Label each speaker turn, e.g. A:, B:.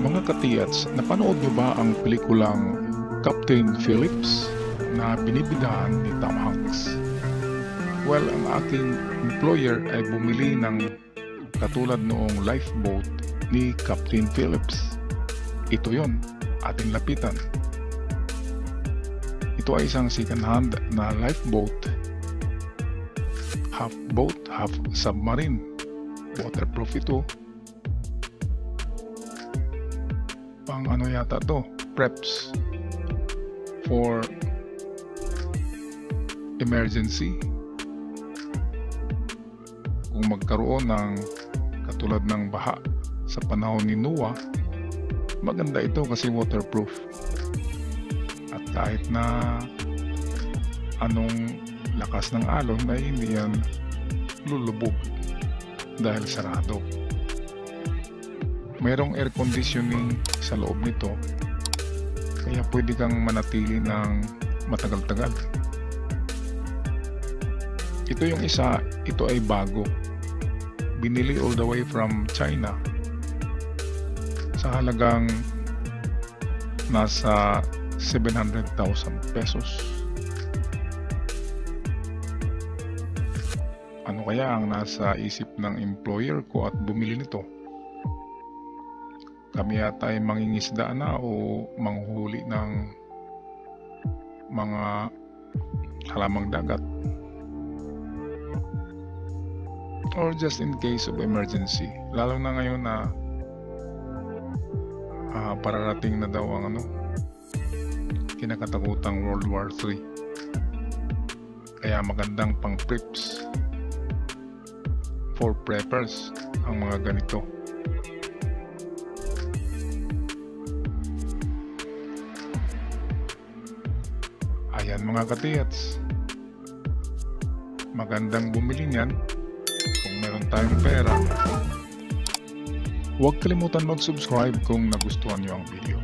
A: Mga katiyats, napanood niyo ba ang pelikulang Captain Phillips na binibidahan ni Tom Hanks? Well, ang aking employer ay bumili ng katulad noong lifeboat ni Captain Phillips. Ito yon, ating lapitan. Ito ay isang second-hand na lifeboat, half boat, half submarine. Waterproof ito. Pang ano yata to, preps for emergency. Kung magkaroon ng katulad ng baha sa panahon ni Noah, maganda ito kasi waterproof. At kahit na anong lakas ng alon ay hindi yan lulubog dahil sarado. Mayroong air conditioning sa loob nito, kaya pwede kang manatili ng matagal-tagal. Ito yung isa, ito ay bago. Binili all the way from China sa halagang nasa 700,000 pesos. Ano kaya ang nasa isip ng employer ko at bumili nito? Kami yata ay mangingisda na o manghuli ng mga halamang dagat, or just in case of emergency, lalo na ngayon na pararating na daw ang kinakatakutang World War III. Kaya magandang pang preps for preppers ang mga ganito. Ayan mga katiyats, magandang bumili niyan kung meron tayong pera. Huwag kalimutan mag-subscribe kung nagustuhan niyo ang video.